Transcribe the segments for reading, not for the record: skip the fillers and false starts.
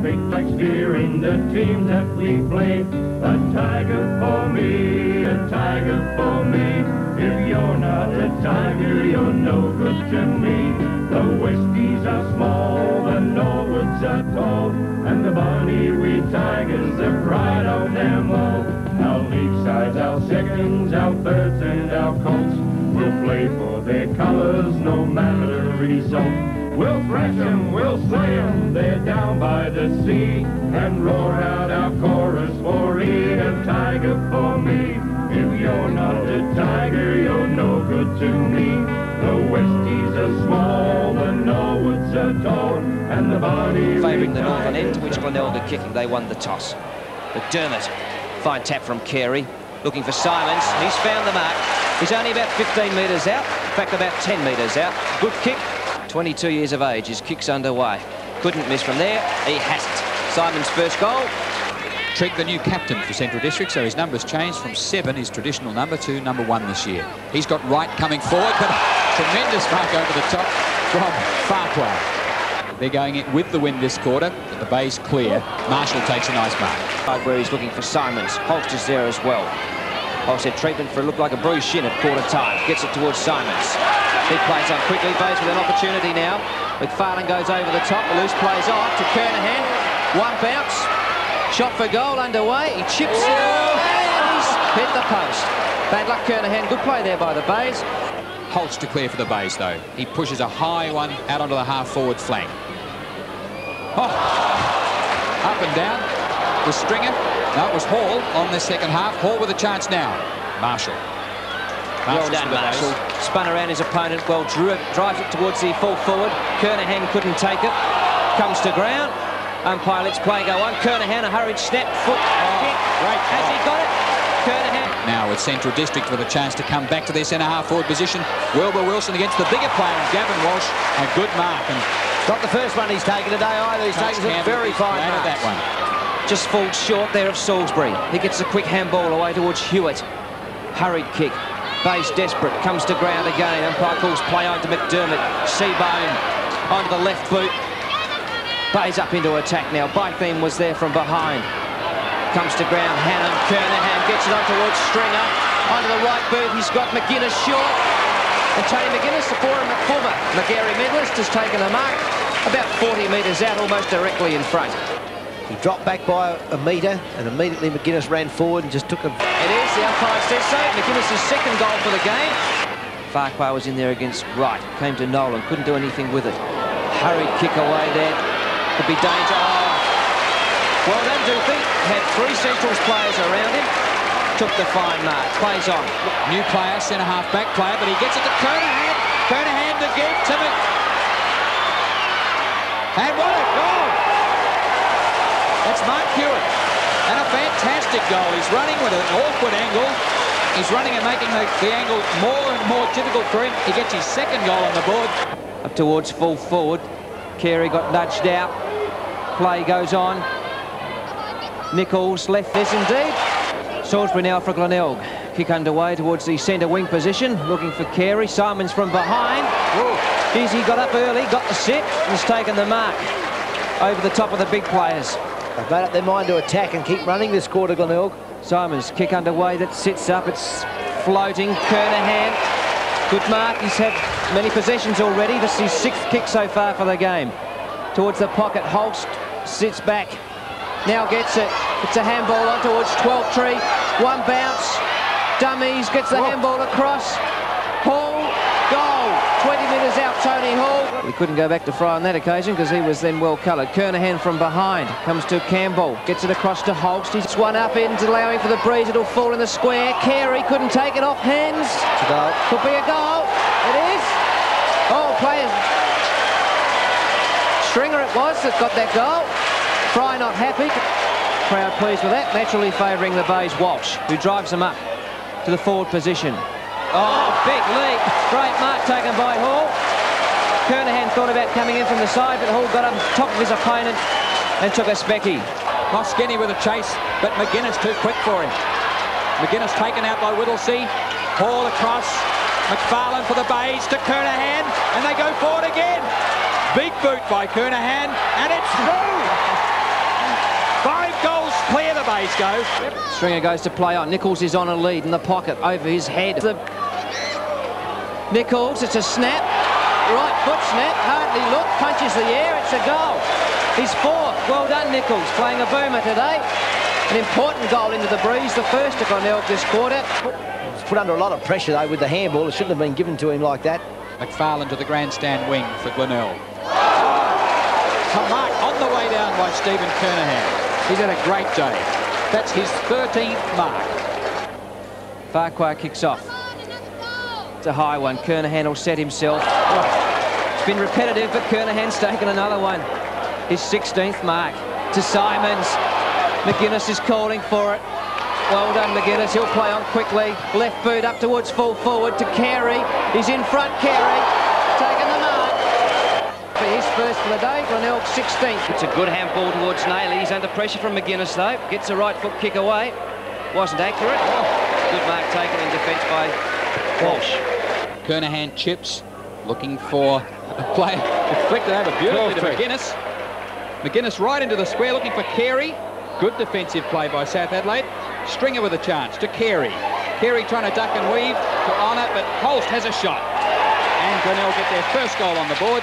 Faint like fear in the team that we play. A tiger for me, a tiger for me. If you're not a tiger, you're no good to me. The Westies are small, the Norwoods are tall, and the Bonnie wee Tigers, the pride of them all. Our league sides, our seconds, our thirds and our colts will play for their colours no matter the result. We'll thrash them, we'll slay them, they're down by the sea, and roar out our chorus for a tiger for me. If you're not a tiger, you're no good to me. The Westies are small, the Norwoods are tall, and the Bonnie favouring the northern end, to which Glenelg are kicking. They won the toss. But Dermott, fine tap from Carey, looking for Simons. He's found the mark. He's only about 15 metres out, in fact about 10 metres out. Good kick. 22 years of age, his kick's underway. Couldn't miss from there, he hasn't. Simon's first goal. Trigg, the new captain for Central District, so his number's changed from 7, his traditional number, to number 1 this year. He's got Wright coming forward, but tremendous mark over the top from Farquhar. They're going in with the wind this quarter, but the bay's clear. Marshall takes a nice mark. Where he's looking for Simons. Holst is there as well. Holst had treatment for it looked like a bruised shin at quarter time. Gets it towards Simons. Big plays on quickly, Bays with an opportunity now. McFarlane goes over the top, the loose plays off to Kernahan. One bounce, shot for goal underway. He chips it and he's hit the post. Bad luck, Kernahan. Good play there by the Bays. Holst to clear for the Bays, though. He pushes a high one out onto the half-forward flank. Oh, up and down. Was Stringer? No, it was Hall on the second half. Hall with a chance now. Marshall. Well done, Marshall. Spun around his opponent, well drew it, drives it towards the full forward. Kernahan couldn't take it. Comes to ground. Umpire lets play go on. Kernahan, a hurried snap, foot kick. Great. Has he got it? Kernahan. Now with Central District with a chance to come back to their centre half forward position. Wilbur Wilson against the bigger player, Gavin Walsh. A good mark. And not the first one he's taken today either. He's taken a very fine mark. That one. Just falls short there of Salisbury. He gets a quick handball away towards Hewitt. Hurried kick. Bayes desperate, comes to ground again. Umpire calls play on to McDermott. Seabone onto the left boot. Bayes up into attack now. Bytham was there from behind. Comes to ground, Hannon. Kernahan gets it on towards Stringer. Onto the right boot, he's got McGuinness short. And Tony McGuinness, the former Magarey medalist, has taken a mark about 40 metres out, almost directly in front. He dropped back by a metre, and immediately McGuinness ran forward and just took a... It is, the umpire says so. McGuinness' second goal for the game. Farquhar was in there against Wright. Came to Nolan, couldn't do anything with it. Hurried kick away there. Could be danger. Oh. Well done, Doofy. Had 3 Centrals players around him. Took the fine mark. Plays on. New player, centre-half back player, but he gets it to Kernahan. Kernahan to give to me. And what a goal! That's Mark Hewitt. And a fantastic goal. He's running with an awkward angle. He's running and making the angle more and more difficult for him. He gets his second goal on the board. Up towards full forward. Carey got nudged out. Play goes on. Nichols left this indeed. Salisbury now for Glenelg. Kick underway towards the centre wing position. Looking for Carey. Simons from behind. Geez, he got up early, got the set, and has taken the mark over the top of the big players. They've made up their mind to attack and keep running this quarter, Glenelg. Simons, kick underway that sits up. It's floating. Kernahan, good mark. He's had many possessions already. This is his 6th kick so far for the game. Towards the pocket, Holst sits back. Now gets it. It's a handball on towards 12th tree. One bounce. Dummies, gets the handball across. Hall, goal. 20 metres out, Tony Hall. He couldn't go back to Fry on that occasion because he was then well coloured. Kernahan from behind. Comes to Campbell. Gets it across to Holst. He's one up in, allowing for the breeze. It'll fall in the square. Carey couldn't take it off hands. It's a goal. Could be a goal. It is. Oh, players. Stringer it was that got that goal. Fry not happy. Crowd pleased with that. Naturally favouring the Bays Walsh, who drives them up to the forward position. Oh, big leap. Great mark taken by Hall. Kernahan thought about coming in from the side, but Hall got on top of his opponent and took a specky. Skinny with a chase, but McGuinness too quick for him. McGuinness taken out by Whittlesey. Hall across. McFarlane for the Bays to Kernahan, and they go forward again. Big boot by Kernahan, and it's through. bays go. Stringer goes to play on. Nichols is on a lead in the pocket over his head. Nichols, it's a snap. Right foot snap, hardly look, punches the air, it's a goal. He's fourth. Well done, Nichols, playing a boomer today. An important goal into the breeze, the first to Glenelg this quarter. He's put under a lot of pressure, though, with the handball. It shouldn't have been given to him like that. McFarlane to the grandstand wing for Glenelg. Mark on the way down by Stephen Kernahan. He's had a great day. That's his 13th mark. Farquhar kicks off. It's a high one. Kernahan will set himself. It's been repetitive, but Kernahan's taken another one. His 16th mark to Simons. McGuinness is calling for it. Well done, McGuinness. He'll play on quickly. Left boot up towards full forward to Carey. He's in front, Carey. Taking the mark. For his first for the day, Glenelg 16th. It's a good handball towards Naylor. He's under pressure from McGuinness, though. Gets a right foot kick away. Wasn't accurate. Good mark taken in defence by Walsh. Kernahan chips, looking for a player. Deflected over beautifully to McGuinness. McGuinness right into the square, looking for Carey. Good defensive play by South Adelaide. Stringer with a chance to Carey. Carey trying to duck and weave to Honour, but Holst has a shot. And Glenelg get their first goal on the board.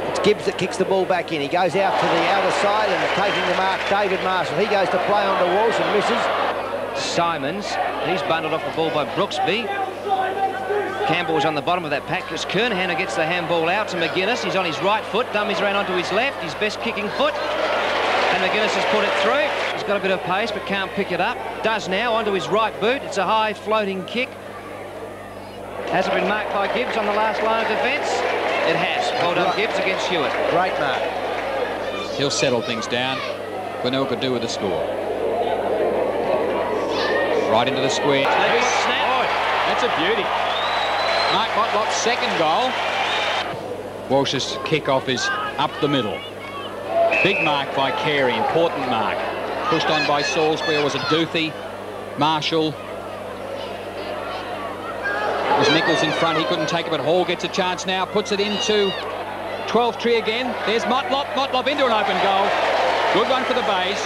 It's Gibbs that kicks the ball back in. He goes out to the outer side and taking the mark, David Marshall. He goes to play on to Walsh and misses. Simons, he's bundled off the ball by Brooksby. Campbell's on the bottom of that pack. It's Kernahan who gets the handball out to McGuinness. He's on his right foot. Dummies ran onto his left, his best kicking foot. And McGuinness has put it through. He's got a bit of pace but can't pick it up. Does now onto his right boot. It's a high floating kick. Has it been marked by Gibbs on the last line of defence? It has. Well done, Gibbs against Hewitt. Great mark. He'll settle things down. Glenelg could do with the score. Right into the square. Snap. Oh, that's a beauty. Mark Motlop's second goal. Walsh's kick-off is up the middle. Big mark by Carey, important mark. Pushed on by Salisbury, or was it Duthie? Marshall. It was Nichols in front, he couldn't take it, but Hall gets a chance now, puts it into 12th tree again. There's Motlop, Motlop into an open goal. Good one for the Bays.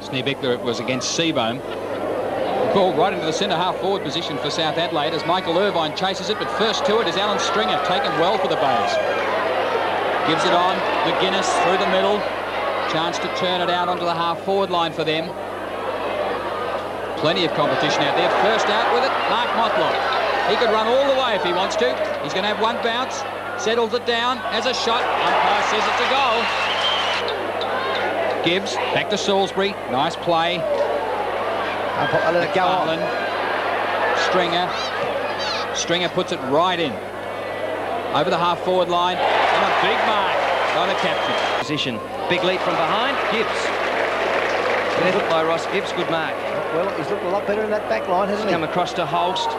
Sneebickler, it was against Seabohm. Ball right into the centre half forward position for South Adelaide as Michael Irvine chases it, but first to it is Alan Stringer, taken well for the Bays. Gives it on, McGuinness through the middle. Chance to turn it out onto the half forward line for them. Plenty of competition out there. First out with it, Mark Motlop. He could run all the way if he wants to. He's going to have one bounce, settles it down, has a shot. Umpire says it's a goal. Gibbs, back to Salisbury. Nice play. I'll let it go on. Stringer puts it right in. Over the half-forward line. And a big mark by the captain. Position. Big lead from behind. Gibbs. Good effort by Ross Gibbs. Good mark. Well, he's looked a lot better in that back line, hasn't he? Come across to Holst.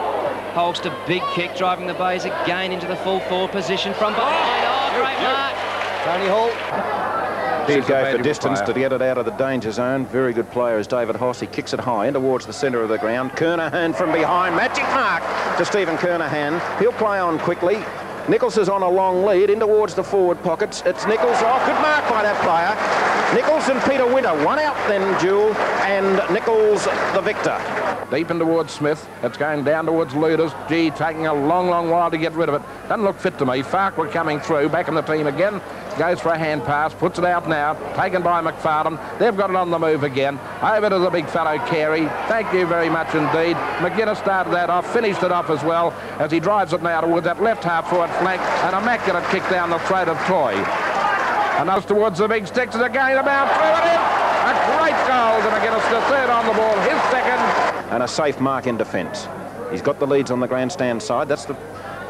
Holst, a big kick, driving the Bays again into the full forward position from behind. Oh, great mark. Tony Hall. He'd go for distance to get it out of the danger zone. Very good player is David Hoss. He kicks it high in towards the centre of the ground. Kernahan from behind. Magic mark to Stephen Kernahan. He'll play on quickly. Nichols is on a long lead in towards the forward pockets. It's Nichols. Oh, good mark by that player. Nichols and Peter Winter. One out then, Jewel, and Nichols the victor. Deep in towards Smith. It's going down towards Luders. Gee, taking a long, long while to get rid of it. Doesn't look fit to me. Farquhar coming through, back in the team again. Goes for a hand pass, puts it out now. Taken by McFarlane. They've got it on the move again. Over to the big fellow, Carey. Thank you very much indeed. McGuinness started that off, finished it off as well, as he drives it now towards that left half forward flank. An immaculate kick down the throat of Toy. And that's towards the big sticks again, about through it in. A great goal to McGuinness, the third on the ball, his second. And a safe mark in defence. He's got the leads on the grandstand side. That's the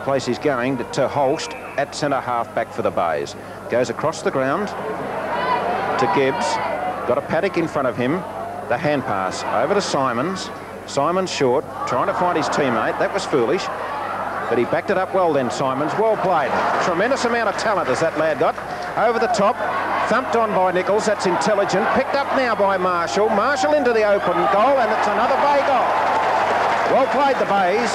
place he's going to Holst at centre half back for the Bays. Goes across the ground to Gibbs. Got a paddock in front of him. The hand pass over to Simons. Simons short, trying to find his teammate. That was foolish. But he backed it up well then, Simons. Well played. Tremendous amount of talent has that lad got. Over the top. Thumped on by Nichols. That's intelligent. Picked up now by Marshall. Marshall into the open goal, and it's another Bay goal. Well played, the Bays.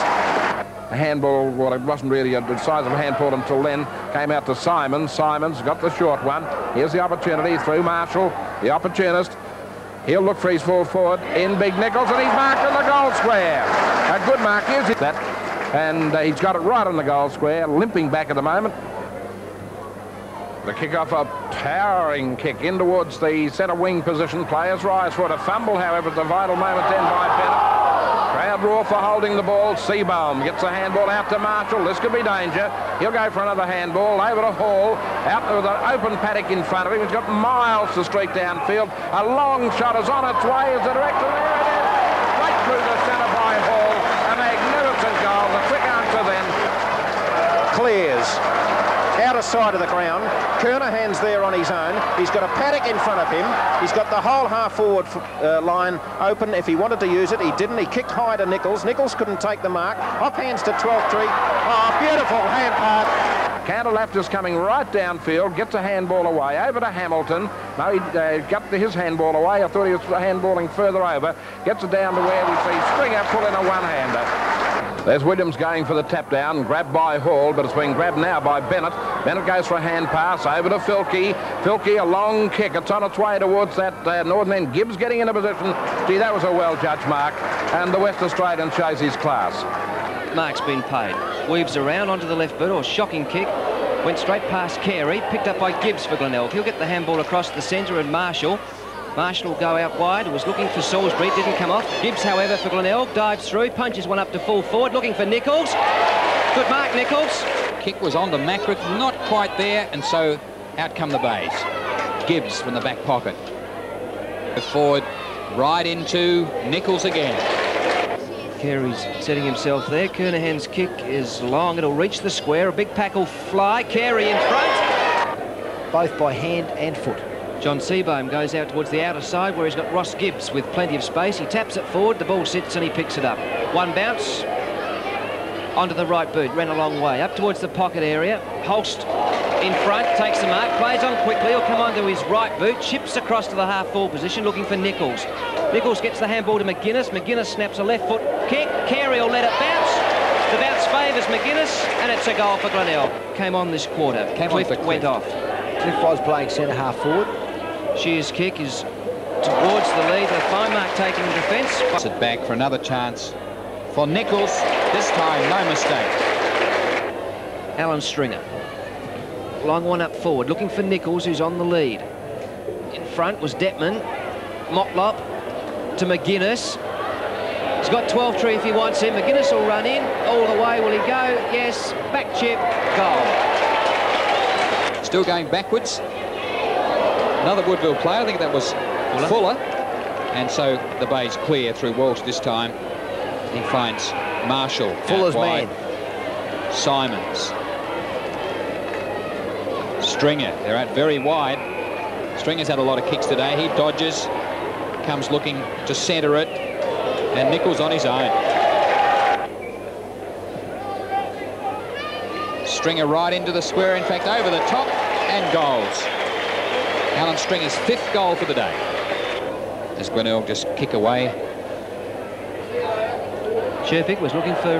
A handball, well, it wasn't really the size of a handball until then. Came out to Simons. Simons got the short one. Here's the opportunity through Marshall, the opportunist. He'll look for his full forward in Big Nichols, and he's marked in the goal square. A good mark, is it? And he's got it right in the goal square, limping back at the moment. The kick-off, a towering kick in towards the centre wing position. Players rise for it. A fumble, however, at the vital moment then by Bennett. Crowd roar for holding the ball. Seabaum gets a handball out to Marshall. This could be danger. He'll go for another handball over to Hall. Out there with an open paddock in front of him. He's got miles to streak downfield. A long shot is on its way as the direction. There it is. Right through the centre by Hall. A magnificent goal. The quick answer then. Clears. Outer side of the ground. Kernahan's there on his own. He's got a paddock in front of him. He's got the whole half-forward line open. If he wanted to use it, he didn't. He kicked high to Nichols. Nichols couldn't take the mark. Off hands to 12-3. Oh, beautiful hand pass. Candelafter's coming right downfield, gets a handball away, over to Hamilton. No, he got his handball away. I thought he was handballing further over. Gets it down to where we see Stringer pull in a one-hander. There's Williams going for the tap down, grabbed by Hall, but it's being grabbed now by Bennett. Bennett goes for a hand pass over to Filkey. Filkey, a long kick. It's on its way towards that northern end. Gibbs getting into position. Gee, that was a well-judged mark. And the West Australian shows his class. Mark's been paid. Weaves around onto the left boot, or shocking kick. Went straight past Carey, picked up by Gibbs for Glenelg. He'll get the handball across the centre, and Marshall will go out wide. Was looking for Salisbury, didn't come off. Gibbs, however, for Glenelg, dives through, punches one up to full forward, looking for Nichols. Good mark, Nichols. Kick was on to Mackrick, not quite there, and so out come the Bays. Gibbs from the back pocket. Forward, right into Nichols again. Carey's setting himself there. Kernahan's kick is long. It'll reach the square. A big pack will fly. Carey in front. Both by hand and foot. John Seabaum goes out towards the outer side where he's got Ross Gibbs with plenty of space. He taps it forward, the ball sits and he picks it up. One bounce onto the right boot, ran a long way. Up towards the pocket area, Holst in front, takes the mark, plays on quickly, he'll come onto his right boot, chips across to the half-forward position looking for Nichols. Nichols gets the handball to McGuinness, McGuinness snaps a left foot kick, Carey will let it bounce. The bounce favours McGuinness and it's a goal for Glenelg. Came on this quarter, Cliff went off. Cliff was playing centre half forward. Shear's kick is towards the lead. The fine mark taking defence. Puts it back for another chance for Nichols. This time, no mistake. Alan Stringer. Long one up forward, looking for Nichols, who's on the lead. In front was Detman. Motlop to McGuinness. He's got 12-3 if he wants him. McGuinness will run in. All the way will he go? Yes. Back chip. Goal. Still going backwards. Another Woodville player, I think that was Fuller. And so the Bays clear through Walsh this time. He finds Marshall. Fuller's man. Simons. Stringer, they're out very wide. Stringer's had a lot of kicks today. He dodges, comes looking to centre it, and Nichols on his own. Stringer right into the square, in fact over the top, and goals. Alan Stringer's 5th goal for the day. As Glenelg just kick away. Sherpick was looking for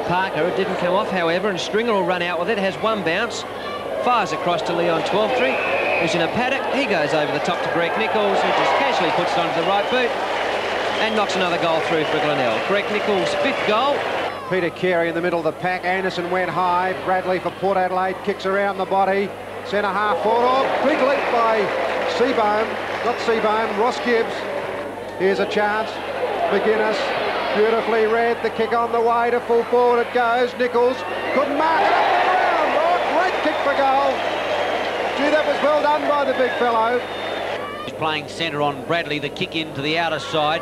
Parker. It didn't come off, however, and Stringer will run out with it. Has one bounce. Fires across to Leon 12-3, who's in a paddock. He goes over the top to Greg Nichols, who just casually puts it onto the right boot and knocks another goal through for Glenelg. Greg Nichols' 5th goal. Peter Carey in the middle of the pack. Anderson went high. Bradley for Port Adelaide kicks around the body. Centre half forward. Oh, big leap by Seabaum. Not Seabaum, Ross Gibbs. Here's a chance. McGuinness, beautifully read. The kick on the way to full forward it goes. Nichols couldn't mark it up the ground. Oh, great kick for goal. Gee, that was well done by the big fellow. He's playing centre on Bradley. The kick into the outer side.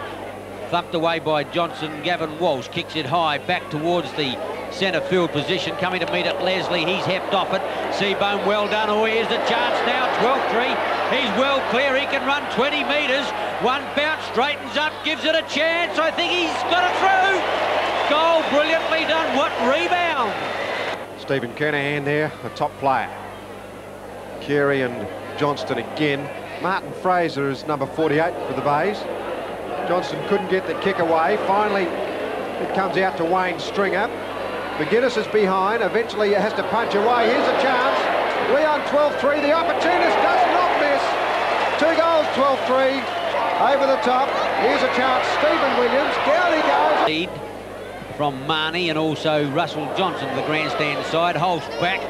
Thumped away by Johnson. Gavin Walsh kicks it high back towards the centre field position. Coming to meet it, Leslie. He's hepped off it. Seabaum, well done. Oh, here's the chance now. 12-3. He's well clear. He can run 20 metres. One bounce, straightens up, gives it a chance. I think he's got it through. Goal, brilliantly done. What rebound. Stephen Kernahan there, the top player. Carey and Johnston again. Martin Fraser is number 48 for the Bays. Johnston couldn't get the kick away. Finally, it comes out to Wayne Stringer. McGuinness is behind. Eventually, he has to punch away. Here's a chance. Leon 12-3. The opportunist does not miss. 2 goals, 12-3. over the top. Here's a chance. Stephen Williams. Down he goes. Lead from Marnie and also Russell Johnson to the grandstand side. Holst back.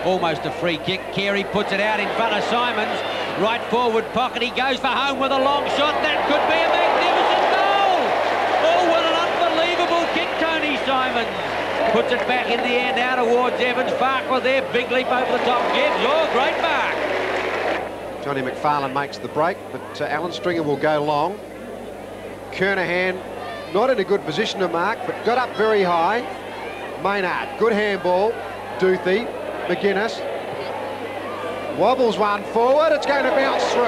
Almost a free kick. Carey puts it out in front of Simons. Right forward pocket. He goes for home with a long shot. That could be a magnificent goal. Oh, what an unbelievable kick, Tony Simons. Puts it back in the air now towards Evans. Farquhar there. Big leap over the top. Gibbs. Oh, great mark. Johnny McFarlane makes the break, but Alan Stringer will go long. Kernahan not in a good position to mark, but got up very high. Maynard, good handball. Duthie, McGuinness. Wobbles one forward, it's going to bounce through.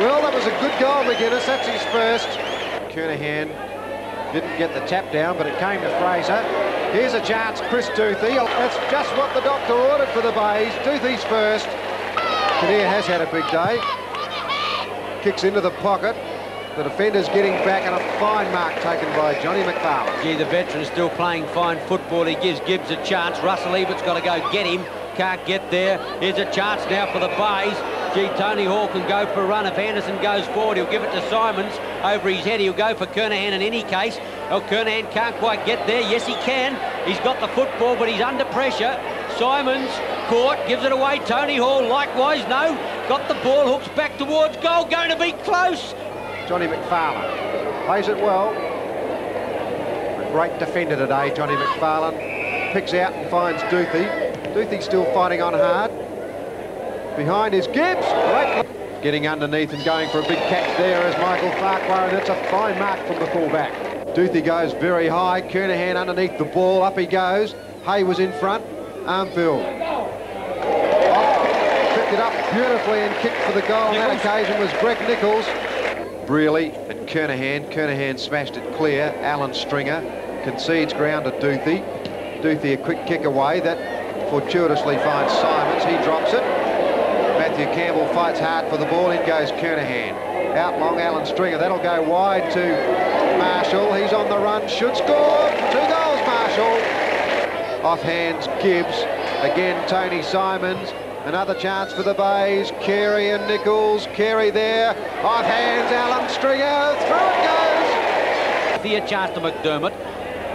Well, that was a good goal, McGuinness, that's his first. Kernahan didn't get the tap down, but it came to Fraser. Here's a chance, Chris Duthie. That's just what the doctor ordered for the Bays. Duthie's first. Kinnear has had a big day. Kicks into the pocket. The defender's getting back, and a fine mark taken by Johnny McFarlane. Gee, the veteran's still playing fine football. He gives Gibbs a chance. Russell Ebert's got to go get him. Can't get there. Here's a chance now for the Bays. Gee, Tony Hall can go for a run. If Anderson goes forward, he'll give it to Simons. Over his head, he'll go for Kernahan in any case. Oh, Kernahan can't quite get there. Yes, he can. He's got the football, but he's under pressure. Simons caught, gives it away. Tony Hall likewise, no. Got the ball, hooks back towards goal. Going to be close. Johnny McFarlane plays it well. A great defender today, Johnny McFarlane. Picks out and finds Duthie. Duthie's still fighting on hard. Behind is Gibbs. Great. Getting underneath and going for a big catch there is Michael Farquhar, and that's a fine mark from the fullback. Duthie goes very high. Kernahan underneath the ball. Up he goes. Hay was in front. Armfield. Picked it up beautifully and kicked for the goal on that occasion was Greg Nichols. Brearley and Kernahan. Kernahan smashed it clear. Alan Stringer concedes ground to Duthie. Duthie a quick kick away. That fortuitously finds Simons. He drops it. Matthew Campbell fights hard for the ball. In goes Kernahan. Out long Alan Stringer. That'll go wide to Marshall. He's on the run. Should score. 2 goals, Marshall. Off hands Gibbs. Again Tony Simons. Another chance for the Bays. Carey and Nichols. Carey there. Off hands Alan Stringer. Through it goes. A chance to McDermott.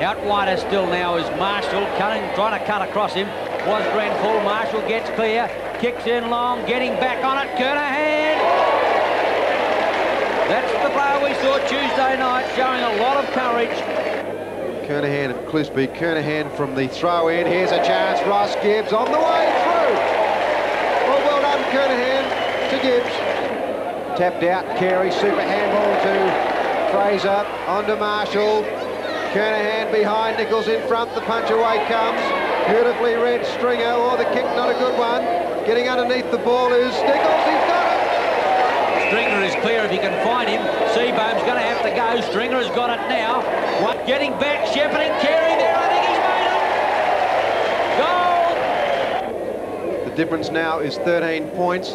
Out wider still now is Marshall. Trying to cut across him. Was Grenfell. Marshall gets clear. Kicks in long. Getting back on it. Kernahan. That's the player we saw Tuesday night, showing a lot of courage. Kernahan and Clisby. Kernahan from the throw in. Here's a chance. Ross Gibbs on the way through. Well done, Kernahan to Gibbs. Tapped out. Carey. Super handball to Fraser. On to Marshall. Kernahan behind. Nichols in front. The punch away comes. Beautifully read Stringer. Oh, the kick not a good one. Getting underneath the ball is Nichols. He's got it. Stringer is clear if he can find him. Seabone's going to have to go. Stringer has got it now. Getting back, shepherding Carey there. I think he's made it. Goal! The difference now is 13 points.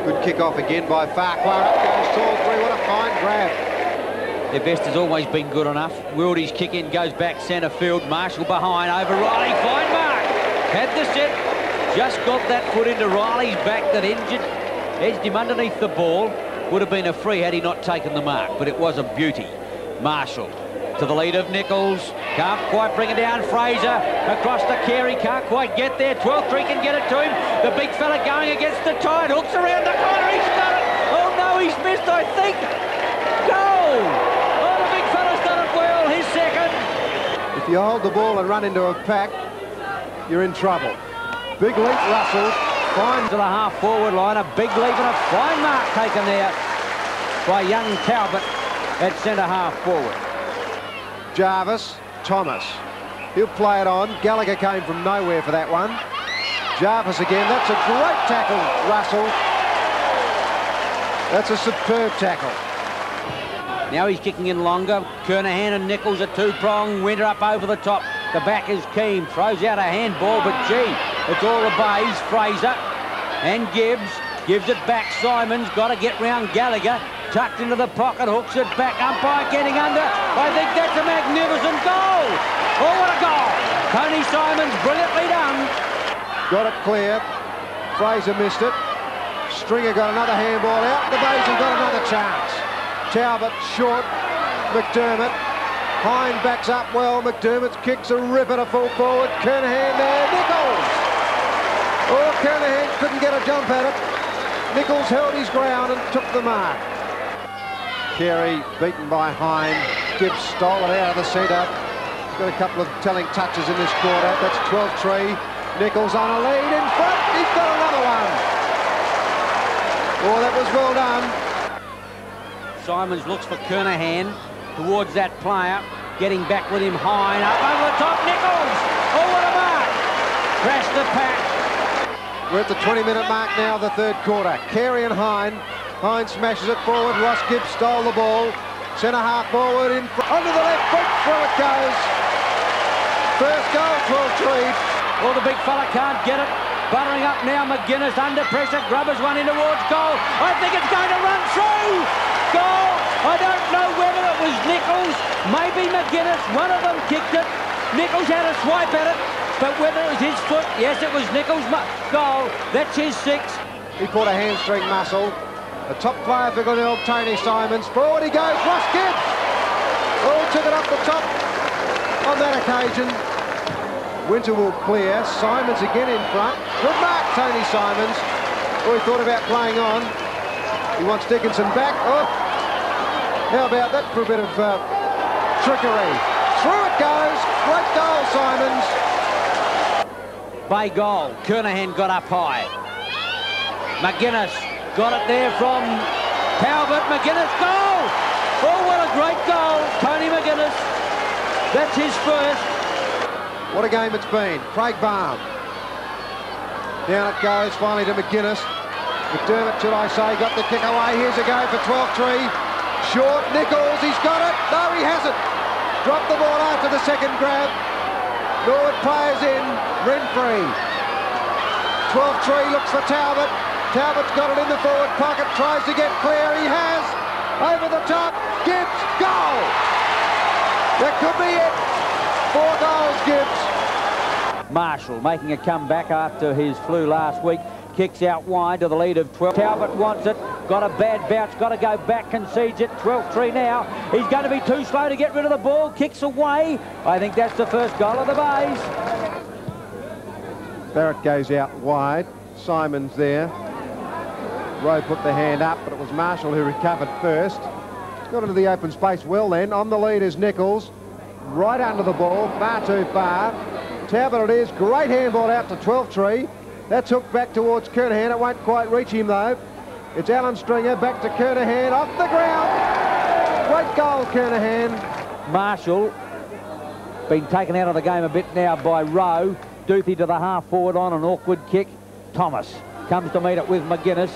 Good kick off again by Farquhar. Up goes Tall 3. What a fine grab. Their best has always been good enough. Wildy's kick in goes back centre field. Marshall behind over Riley. Fine mark. Had the set. Just got that foot into Riley's back that injured. Edged him underneath the ball. Would have been a free had he not taken the mark, but it was a beauty. Marshall to the lead of Nichols. Can't quite bring it down. Fraser across to Carey. Can't quite get there. 12-3 can get it to him. The big fella going against the tide. Hooks around the corner. He's done it. Oh, no, he's missed, I think. Goal! Oh, the big fella's done it well. His second. If you hold the ball and run into a pack, you're in trouble. Big leap, Russell. Fine to the half-forward line. A big leap and a fine mark taken there by young Talbot at centre-half forward. Jarvis, Thomas. He'll play it on. Gallagher came from nowhere for that one. Jarvis again. That's a great tackle, Russell. That's a superb tackle. Now he's kicking in longer. Kernahan and Nichols are two-prong. Winter up over the top. The back is keen. Throws out a handball, but gee, it's all the Bays. Fraser and Gibbs. Gives it back. Simons got to get round Gallagher. Tucked into the pocket. Hooks it back. Umpire getting under. I think that's a magnificent goal. Oh, what a goal. Tony Simons, brilliantly done. Got it clear. Fraser missed it. Stringer got another handball out. The Bays have got another chance. Talbot short. McDermott. Hine backs up well. McDermott's kicks a ripper to full forward. Kernahan there. Nichols! Oh, Kernahan couldn't get a jump at it. Nichols held his ground and took the mark. Carey beaten by Hine. Gibbs stole it out of the centre. He's got a couple of telling touches in this quarter. That's 12-3. Nichols on a lead in front. He's got another one. Oh, that was well done. Simons looks for Kernahan towards that player. Getting back with him, Hine. Up over the top, Nichols. Oh, what a mark. Crashed the pack. We're at the 20-minute mark now of the third quarter. Carey and Hine. Hine smashes it forward. Ross Gibbs stole the ball. Centre half forward in front. Onto the left foot. Through it goes. First goal, 12-3. Well, the big fella can't get it. Buttering up now, McGuinness under pressure. Grubbers one in towards goal. I think it's going to run through. Goal. I don't know whether it was Nichols. Maybe McGuinness. One of them kicked it. Nichols had a swipe at it. But whether it was his foot, yes, it was Nichols' goal. That's his 6. He pulled a hamstring muscle. The top player for Glenelg, Tony Simons. Forward he goes, Ross Gibbs. Oh, took it up the top on that occasion. Winter will clear. Simons again in front. Good mark, Tony Simons. Oh, he thought about playing on. He wants Dickinson back. Oh, how about that for a bit of trickery? Through it goes. Great goal, Simons. Bay goal. Kernahan got up high. McGuinness got it there from Talbot. McGuinness goal! Oh, what a great goal. Tony McGuinness. That's his first. What a game it's been. Craig Barham. Down it goes finally to McGuinness. McDermott, should I say, got the kick away. Here's a go for 12-3. Short, Nichols, he's got it. No, he hasn't. Dropped the ball after the second grab. Norwood players in. Renfree. 12-3 looks for Talbot. Talbot's got it in the forward pocket. Tries to get clear. He has. Over the top. Gibbs. Goal. That could be it. 4 goals, Gibbs. Marshall making a comeback after his flu last week. Kicks out wide to the lead of 12. Talbot wants it. Got a bad bounce. Got to go back. Concedes it. 12-3 now. He's going to be too slow to get rid of the ball. Kicks away. I think that's the first goal of the Bays. Barrett goes out wide. Simons there. Rowe put the hand up, but it was Marshall who recovered first. Got into the open space well then. On the lead is Nichols. Right under the ball. Far too far. Talbot it is. Great handball out to 12-3. That's hooked back towards Kernahan. It won't quite reach him though. It's Alan Stringer back to Kernahan. Off the ground. Great goal, Kernahan. Marshall been taken out of the game a bit now by Rowe. Duthie to the half forward on an awkward kick. Thomas comes to meet it with McGuinness.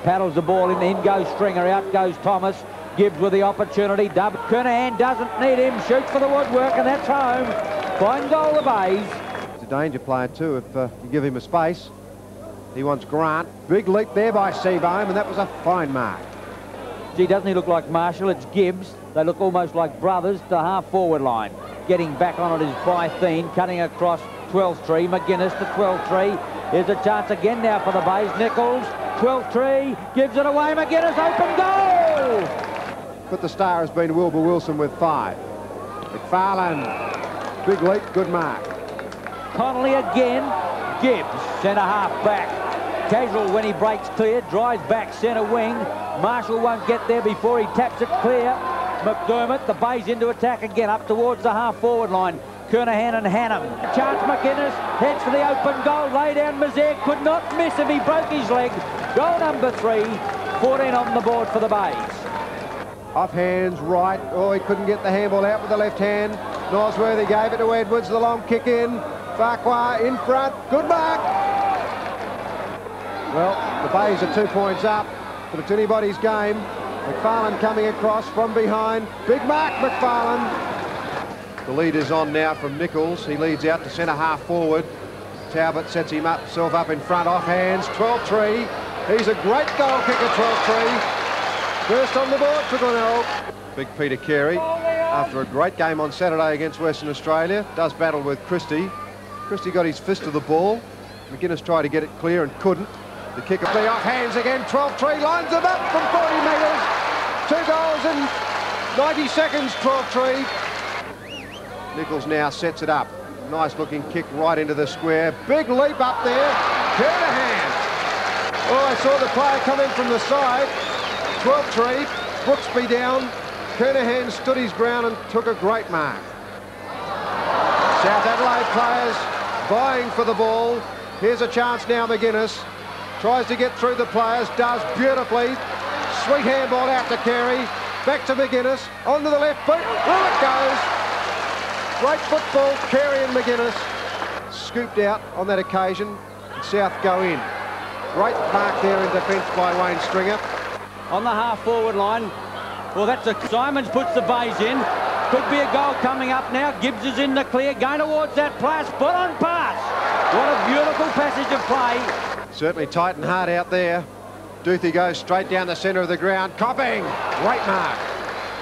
Paddles the ball in goes Stringer, out goes Thomas. Gibbs with the opportunity. Kernahan doesn't need him. Shoots for the woodwork and that's home. Fine goal, the Bays. It's a danger player too if you give him a space. He wants Grant. Big leap there by Seabohm and that was a fine mark. Gee, doesn't he look like Marshall? It's Gibbs. They look almost like brothers to half forward line. Getting back on it is Bytheen, cutting across 12-3. McGuinness to 12-3. Here's a chance again now for the Bays. Nichols, 12-3. Gives it away. McGuinness, open goal! But the star has been Wilbur Wilson with 5. McFarlane, big leap, good mark. Connolly again. Gibbs, centre half back. Casual when he breaks clear. Drives back centre wing. Marshall won't get there before he taps it clear. McDermott, the Bays into attack again, up towards the half-forward line. Kernahan and Hannam. Chance McGuinness, heads for the open goal. Lay down Mazaire, could not miss if he broke his leg. Goal number 3, 14 on the board for the Bays. Off hands, right. Oh, he couldn't get the handball out with the left hand. Nosworthy gave it to Edwards, the long kick in. Farquhar in front, good mark. Well, the Bays are 2 points up, but it's anybody's game. McFarlane coming across from behind. Big mark, McFarlane. The lead is on now from Nichols. He leads out to centre half forward. Talbot sets himself up in front, off hands, 12-3. He's a great goal kicker, 12-3. First on the board for Glenelg. Big Peter Carey, after a great game on Saturday against Western Australia, does battle with Christie. Christie got his fist to the ball. McGuinness tried to get it clear and couldn't. The kick off hands again, 12-3, lines it up from 40 metres. 2 goals 90 seconds, 12-3. Nichols now sets it up. Nice looking kick right into the square. Big leap up there. Kernahan. Oh, I saw the player come in from the side. 12-3. Brooksby down. Kernahan stood his ground and took a great mark. South Adelaide players vying for the ball. Here's a chance now, McGuinness. Tries to get through the players, does beautifully. Sweet handball out to Carey. Back to McGuinness. Onto the left boot. Oh, it goes. Great football, Carey and McGuinness. Scooped out on that occasion. South go in. Great mark there in defence by Wayne Stringer. On the half-forward line. Well, that's a... Simons puts the bays in. Could be a goal coming up now. Gibbs is in the clear, going towards that player. Spot on pass. What a beautiful passage of play. Certainly tight and hard out there. Duthie goes straight down the centre of the ground. Copping. Great mark.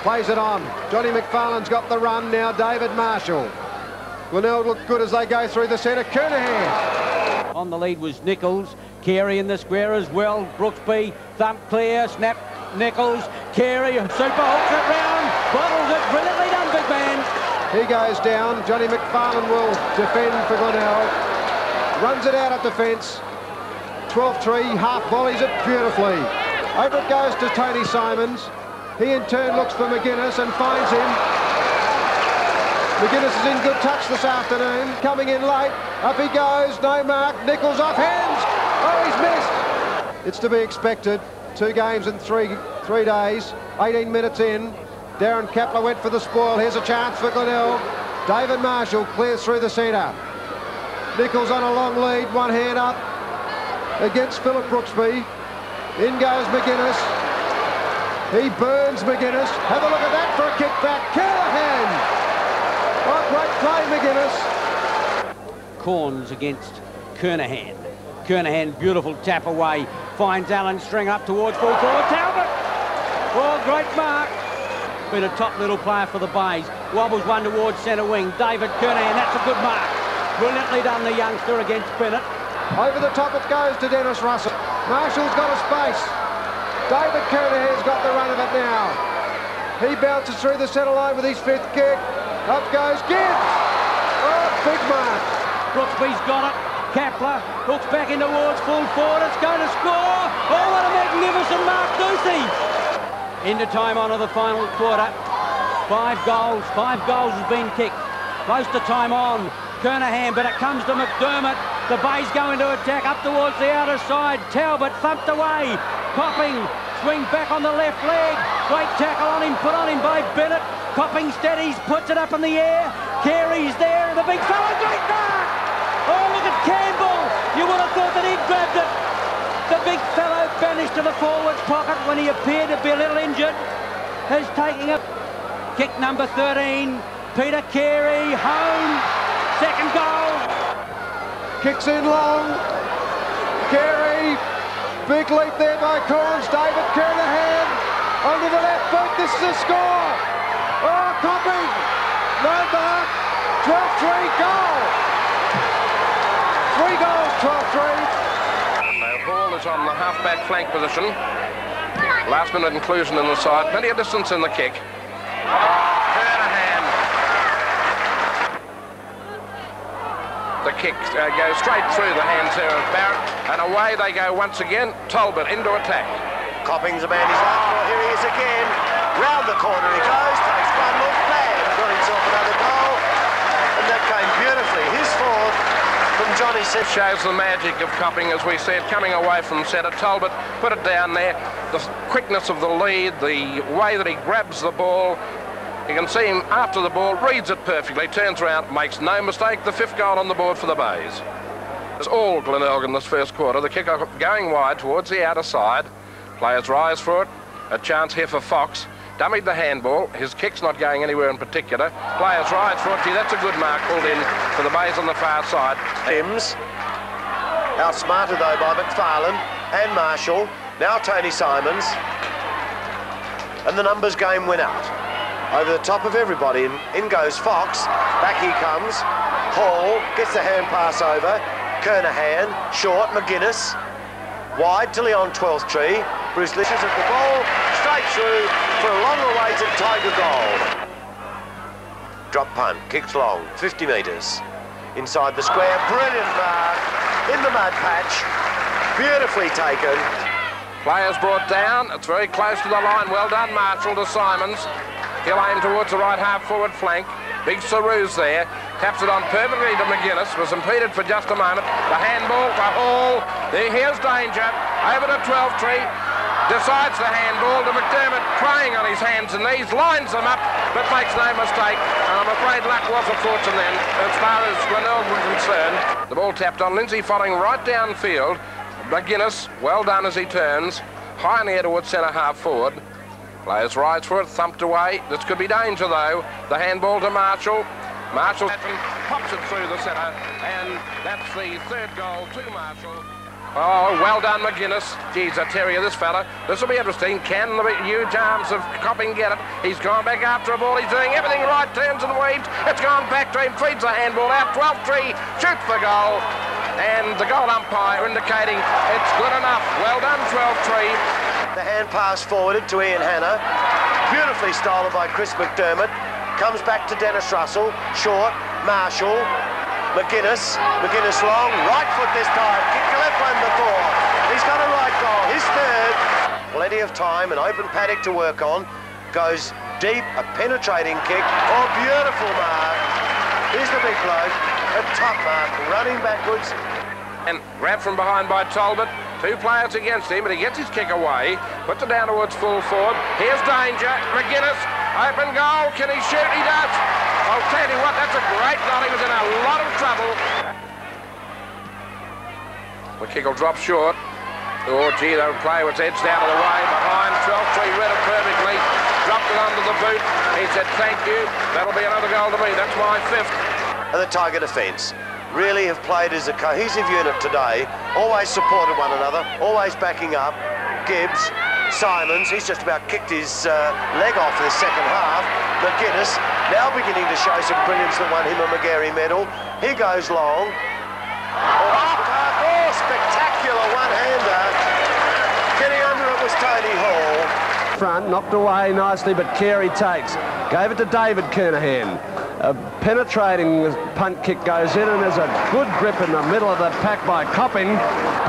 Plays it on. Johnny McFarlane's got the run now. David Marshall. Glenelg look good as they go through the centre. Kernahan. On the lead was Nichols. Carey in the square as well. Brooksby. Thump clear. Snap. Nichols. Carey. Super hooks it round. Bottles it. Brilliantly done, big man. He goes down. Johnny McFarlane will defend for Glenelg. Runs it out of defence. 12-3. Half volleys it beautifully. Over it goes to Tony Simons. He in turn looks for McGuinness and finds him. McGuinness is in good touch this afternoon. Coming in late. Up he goes. No mark. Nichols off hands. Oh, he's missed. It's to be expected. 2 games in three days. 18 minutes in. Darren Kapler went for the spoil. Here's a chance for Glenelg. David Marshall clears through the centre. Nichols on a long lead. One hand up against Philip Brooksby. In goes McGuinness. He burns McGuinness. Have a look at that for a kick back. Kernahan. Oh, great play, McGuinness. Corns against Kernahan. Kernahan, beautiful tap away. Finds Alan String up towards full forward. Talbot. Oh, great mark. Been a top little player for the Bays. Wobbles one towards centre wing. David Kernahan, that's a good mark. Brilliantly done, the youngster against Bennett. Over the top it goes to Dennis Russell. Marshall's got a space. David Kernahan's got the run of it now. He bounces through the centre line with his 5th kick. Up goes Gibbs. Oh, big mark. Brooksby's got it. Kapler hooks back in towards full forward. It's going to score. Oh, what a magnificent mark, Duthie. Into time on of the final quarter. 5 goals. 5 goals has been kicked. Close to time on. Kernahan, but it comes to McDermott. The Bays go into attack up towards the outer side. Talbot thumped away. Copping, swing back on the left leg. Great tackle on him, put on him by Bennett. Copping steadies, puts it up in the air. Carey's there, the big fella, great mark! Oh, look at Campbell. You would have thought that he'd grabbed it. The big fellow vanished to the forward pocket when he appeared to be a little injured. He's taking a kick number 13. Peter Carey, home. Second goal. Kicks in long. Carey. Big leap there by Corns. David Kernahan. Onto the left foot. This is a score. Oh, Copping. No mark. 12-3 goal. 3 goals, 12-3. The ball is on the half-back flank position. Last minute inclusion in the side. Plenty of distance in the kick. Kernahan. The kick goes straight through the hands there of Barrett, and away they go once again. Talbot into attack. Copping's a man he's after. Here he is again. Round the corner he goes, takes one look, bang, got himself another goal, and that came beautifully. His 4th from Johnny Smith. Shows the magic of Copping, as we said, coming away from centre. Talbot put it down there. The quickness of the lead, the way that he grabs the ball. You can see him after the ball, reads it perfectly, turns around, makes no mistake. The 5th goal on the board for the Bays. It's all Glenelg in this first quarter. The kick going wide towards the outer side. Players rise for it. A chance here for Fox. Dummied the handball. His kick's not going anywhere in particular. Players rise for it. Gee, that's a good mark pulled in for the Bays on the far side. Timms. Outsmarted though by McFarlane and Marshall. Now Tony Simons. And the numbers game went out. Over the top of everybody, in goes Fox. Back he comes. Hall gets the hand pass over. Kernahan, short, McGuinness. Wide to Leon 12th tree. Bruce Licious at the ball. Straight through for a long-awaited Tiger goal. Drop punt, kicks long, 50 metres. Inside the square, brilliant mark in the mud patch. Beautifully taken. Players brought down. It's very close to the line. Well done, Marshall, to Simons. He'll aim towards the right half-forward flank. Big Saru's there. Taps it on perfectly to McGuinness. Was impeded for just a moment. The handball to Hall. Here's danger. Over to 12-3. Decides the handball to McDermott, praying on his hands and knees, lines them up, but makes no mistake. And I'm afraid luck was a fortune then, as far as Glenelg was concerned. The ball tapped on Lindsay, following right downfield. McGuinness, well done as he turns. High in the air towards centre half forward. Players rise for it, thumped away. This could be danger though. The handball to Marshall. Marshall pops it through the centre, and that's the third goal to Marshall. Oh, well done, McGuinness. Geez, a terrier, this fella. This will be interesting. Can the huge arms of Copping get it? He's gone back after a ball. He's doing everything right, turns and weaves. It's gone back to him, feeds the handball out. 12-3, shoots the goal. And the goal umpire indicating it's good enough. Well done, 12-3. The hand pass forwarded to Ian Hanna. Beautifully stolen by Chris McDermott. Comes back to Dennis Russell. Short, Marshall. McGuinness long, right foot this time, kicked the left one before. He's got a right goal, his third. Plenty of time, an open paddock to work on. Goes deep, a penetrating kick. Oh, beautiful mark. Here's the big bloke, a top mark, running backwards. And grabbed from behind by Talbot. Two players against him, but he gets his kick away. Puts it down towards full forward. Here's danger, McGuinness, open goal, can he shoot? He does. I'll tell you what, that's a great goal. He was in a lot of trouble. The kick will drop short. Oh, gee, the play was edged out of the way. Behind, 12-3, read it perfectly. Dropped it under the boot. He said, thank you. That'll be another goal to me. That's my fifth. And the Tiger defence really have played as a cohesive unit today. Always supported one another, always backing up. Gibbs, Simons, he's just about kicked his leg off in the second half. McGuinness now beginning to show some brilliance that won him a Magarey medal. He goes long. Oh, spectacular one-hander. Getting under it was Tony Hall. Front, knocked away nicely, but Carey takes. Gave it to David Kernahan. A penetrating punt kick goes in, and there's a good grip in the middle of the pack by Copping.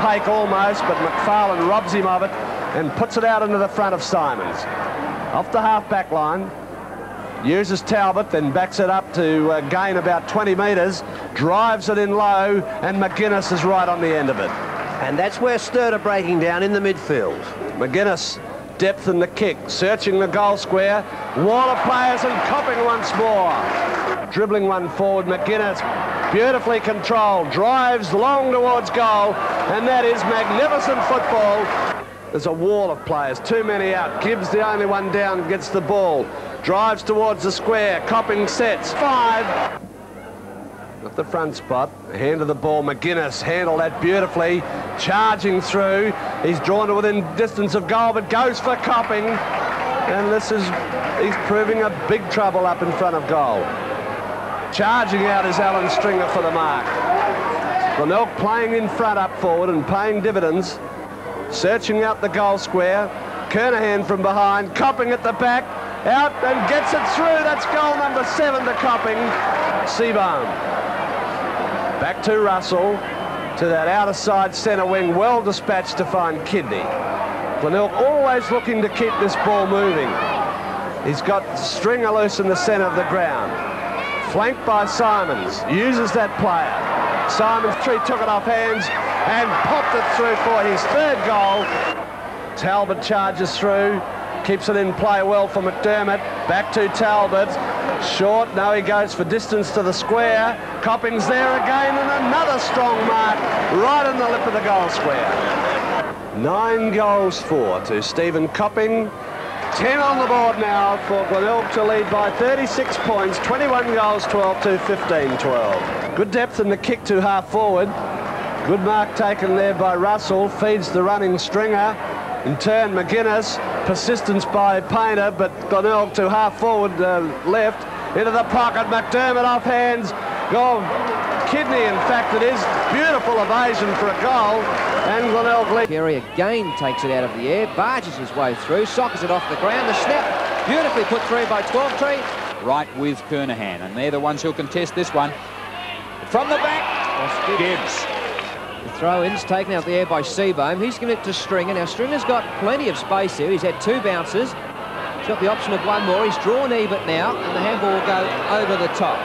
Pake almost, but McFarlane robs him of it and puts it out into the front of Simons. Off the half-back line. Uses Talbot, then backs it up to gain about 20 metres, drives it in low, and McGuinness is right on the end of it. And that's where Sturt are breaking down in the midfield. McGuinness, depth in the kick, searching the goal square. Wall of players and Copping once more. Dribbling one forward, McGuinness, beautifully controlled, drives long towards goal, and that is magnificent football. There's a wall of players, too many out. Gibbs, the only one down, gets the ball. Drives towards the square. Copping sets. 5. At the front spot. Hand of the ball. McGuinness handled that beautifully. Charging through. He's drawn to within distance of goal, but goes for Copping. And he's proving a big trouble up in front of goal. Charging out is Alan Stringer for the mark. Glenelg playing in front up forward and paying dividends. Searching out the goal square. Kernahan from behind. Copping at the back. Out and gets it through. That's goal number 7 to Copping. Seabohm. Back to Russell. To that outer side centre wing. Well dispatched to find Kidney. Glenelg always looking to keep this ball moving. He's got Stringer loose in the centre of the ground. Flanked by Simons. Uses that player. Simons took it off hands and popped it through for his third goal. Talbot charges through. Keeps it in play well for McDermott. Back to Talbot. Short. Now he goes for distance to the square. Copping's there again, and another strong mark right in the lip of the goal square. 9 goals for to Stephen Copping. 10 on the board now for Glenelg to lead by 36 points. 21 goals, 12 to 15-12. Good depth in the kick to half forward. Good mark taken there by Russell. Feeds the running Stringer. In turn, McGuinness. Persistence by Painter, but Glenelg to half forward left. Into the pocket. McDermott off hands. Goal kidney, in fact it is. Beautiful evasion for a goal, and Glenelg lead. Carey again takes it out of the air, barges his way through, sockers it off the ground. The snap beautifully put through by 12-tree. Right with Kernahan, and they're the ones who'll contest this one. From the back, Gibbs. The throw-in's taken out the air by Seabohm. He's given it to Stringer. Now, Stringer's got plenty of space here. He's had 2 bounces. He's got the option of 1 more. He's drawn even now, and the handball will go over the top.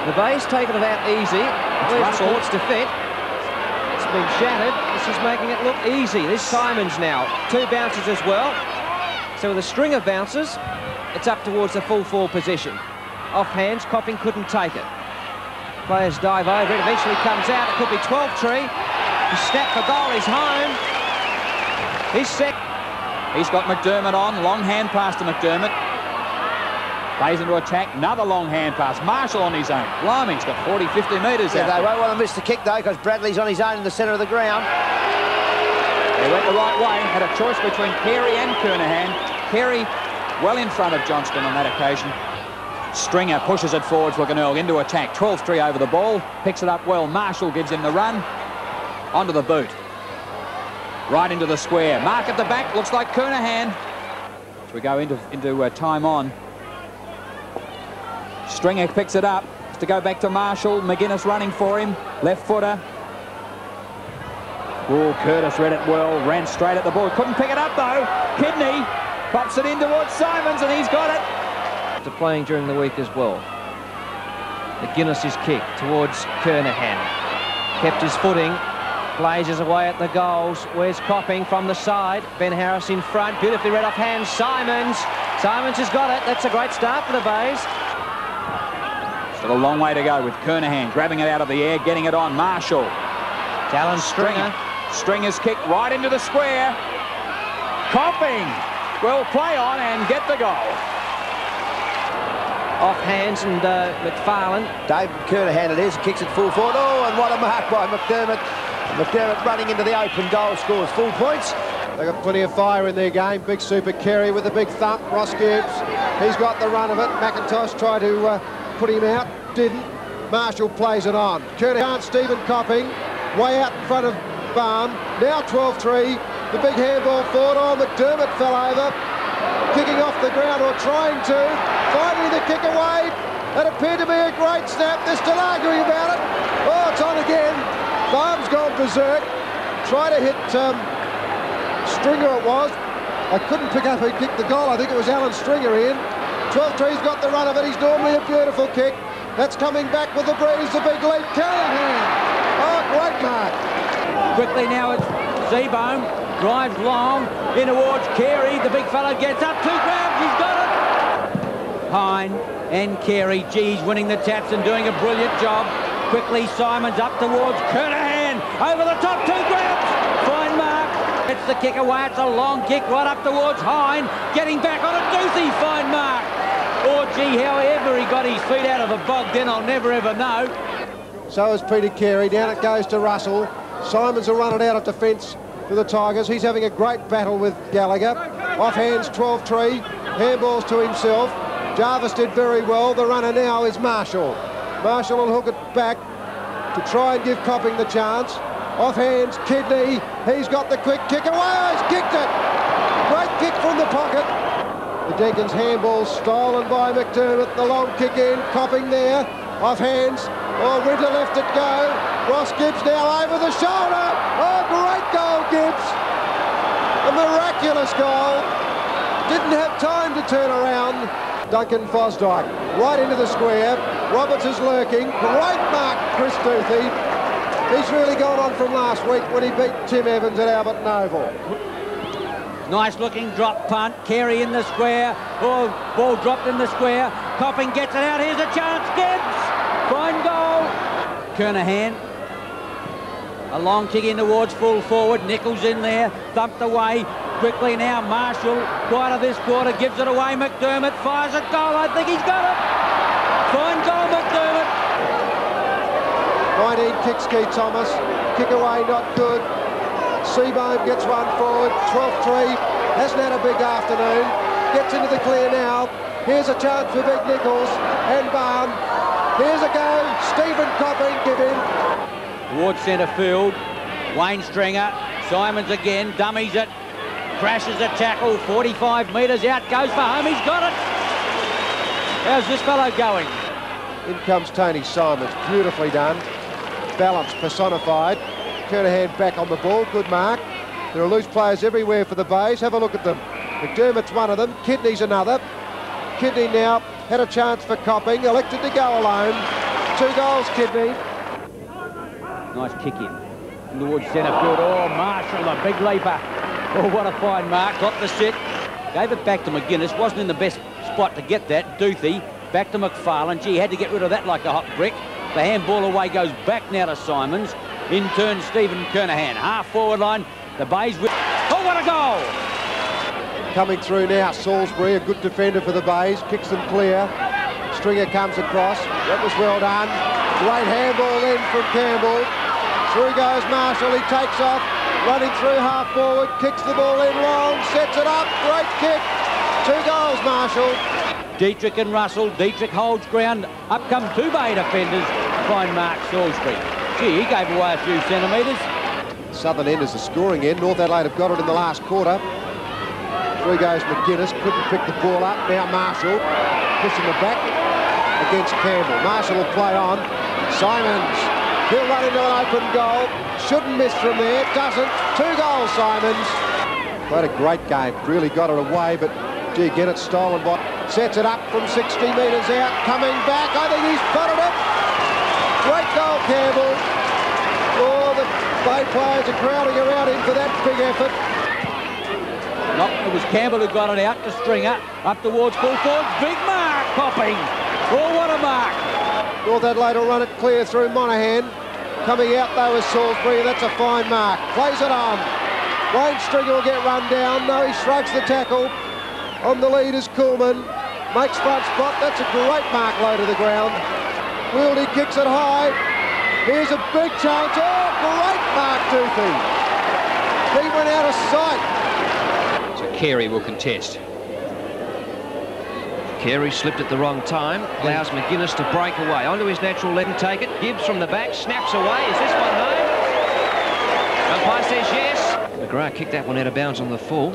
The bay's taken it out easy. Where's the court's defence? It's been shattered. This is making it look easy. This Simons now. 2 bounces as well. So with a string of bounces, it's up towards the full forward position. Off hands, Copping couldn't take it. Players dive over it, eventually comes out. It could be 12-tree. The snap for goal is home. He's set. He's got McDermott on. Long hand pass to McDermott. Plays into attack. Another long hand pass. Marshall on his own. Blimey, he's got 40, 50 metres out. They won't want to miss the kick, though, because Bradley's on his own in the centre of the ground. They went the right way. Had a choice between Carey and Kernahan. Carey well in front of Johnston on that occasion. Stringer pushes it forwards for Glenelg into attack. 12-3 over the ball. Picks it up well. Marshall gives him the run. Onto the boot. Right into the square. Mark at the back. Looks like Kernahan. As we go into time on. Stringer picks it up. Has to go back to Marshall. McGuinness running for him. Left footer. Oh, Curtis read it well. Ran straight at the ball. Couldn't pick it up though. Kidney pops it in towards Simons, and he's got it. To playing during the week as well. McGuinness's kick towards Kernahan. Kept his footing. Blazes away at the goals. Where's Copping from the side? Ben Harris in front. Beautifully read off hands. Simons. Simons has got it. That's a great start for the Bays. Still a long way to go with Kernahan grabbing it out of the air, getting it on. Marshall. Talon Stringer. Stringer's kick right into the square. Copping will play on and get the goal. Off hands and McFarlane. David Kernahan it is, kicks it full forward. Oh, and what a mark by McDermott. McDermott running into the open goal, scores full points. They've got plenty of fire in their game. Big Super Carey with a big thump. Ross Gibbs, he's got the run of it. McIntosh tried to put him out, didn't. Marshall plays it on. Kernahan, Stephen Copping, way out in front of Barn. Now 12-3. The big handball forward. Oh, McDermott fell over. Kicking off the ground, or trying to. Finally the kick away. That appeared to be a great snap. They're still arguing about it. Oh, it's on again. Barnes gone berserk. Try to hit Stringer it was. I couldn't pick up who kicked the goal. I think it was Alan Stringer in. 12-3's got the run of it. He's normally a beautiful kick. That's coming back with the breeze. The big lead. Kernahan. Oh, great mark. Quickly now it's Seabohm. Drives long in towards Carey. The big fella gets up 2 grabs. He's got it. Hine and Carey. Geez, winning the taps and doing a brilliant job. Quickly Simons up towards Kernahan. Over the top, 2 grabs. Fine mark. It's the kick away. It's a long kick right up towards Hine. Getting back on it. Doocy. Fine mark. Oh, gee, however he got his feet out of the bog, then I'll never ever know. So is Peter Carey. Down it goes to Russell. Simons will run it out of defence for the Tigers. He's having a great battle with Gallagher. Off hands 12-3. Handballs to himself. Jarvis did very well. The runner now is Marshall. Marshall will hook it back to try and give Copping the chance. Off hands, Kidney. He's got the quick kick away. Oh, he's kicked it. Great kick from the pocket. The Deacons handball stolen by McDermott. The long kick in. Copping there. Off hands. Oh, Riddler left it go. Ross Gibbs now over the shoulder. Oh, great goal, Gibbs. A miraculous goal. Didn't have time to turn around. Duncan Fosdyke right into the square. Roberts is lurking. Great mark, Chris Duthie. He's really gone on from last week when he beat Tim Evans at Alberton Oval. Nice looking drop punt. Carey in the square. Oh, ball dropped in the square. Copping gets it out. Here's a chance. Gibbs. Fine goal. Kernahan. A long kick in towards full forward. Nichols in there. Thumped away. Quickly now. Marshall, quite of this quarter, gives it away. McDermott fires a goal. I think he's got it. Fine goal, McDermott. 19 kicks Keith Thomas. Kick away, not good. Seabohm gets one forward. 12-3. Hasn't had a big afternoon. Gets into the clear now. Here's a chance for Big Nichols and Barn. Here's a go. Stephen Copping, give in. Towards centre field. Wayne Stringer. Simons again. Dummies it. Crashes a tackle. 45 metres out. Goes for home. He's got it. How's this fellow going? In comes Tony Simons. Beautifully done. Balance personified. Kernahan back on the ball. Good mark. There are loose players everywhere for the Bays. Have a look at them. McDermott's one of them. Kidney's another. Kidney now had a chance for Copping. Elected to go alone. 2 goals, Kidney. Nice kick in. Towards centre field. Oh, Marshall, the big leaper. Oh, what a fine mark. Got the set. Gave it back to McGuinness. Wasn't in the best spot to get that. Duthie. Back to McFarlane. Gee, had to get rid of that like a hot brick. The handball away goes back now to Simons. In turn, Stephen Kernahan. Half forward line. The Bays with... Oh, what a goal! Coming through now, Salisbury, a good defender for the Bays. Kicks them clear. Stringer comes across. That was well done. Great handball in from Campbell. Through goes Marshall. He takes off. Running through half forward. Kicks the ball in long. Sets it up. Great kick. 2 goals, Marshall. Dietrich and Russell. Dietrich holds ground. Up come 2 Bay defenders. Fine mark, Salisbury. Gee, he gave away a few centimetres. Southern end is the scoring end. North Adelaide have got it in the last quarter. Through goes McGuinness. Couldn't pick the ball up. Now Marshall pushing the back against Campbell. Marshall will play on. Simons. He'll run into an open goal. Shouldn't miss from there. Doesn't. 2 goals, Simons. Played a great game. Really got it away, but gee, get it stolen by... Sets it up from 60 metres out. Coming back. I think he's putted it. Great goal, Campbell. Oh, the Bay players are crowding around him for that big effort. No, it was Campbell who got it out to Stringer. Up towards full forward. Big mark, Copping. Oh, what a mark. North Adelaide will run it clear through Monaghan. Coming out, though, is Salisbury. That's a fine mark. Plays it on. Wayne Stringer will get run down. No, he shrugs the tackle. On the lead is Coolman. Makes front spot. That's a great mark low to the ground. Wildy kicks it high. Here's a big chance. Oh, great mark, Duthie. He went out of sight. So Carey will contest. Carey slipped at the wrong time. Allows McGuinness to break away. Onto his natural let him take it. Gibbs from the back. Snaps away. Is this one home? Umpire says yes. McGrath kicked that one out of bounds on the full.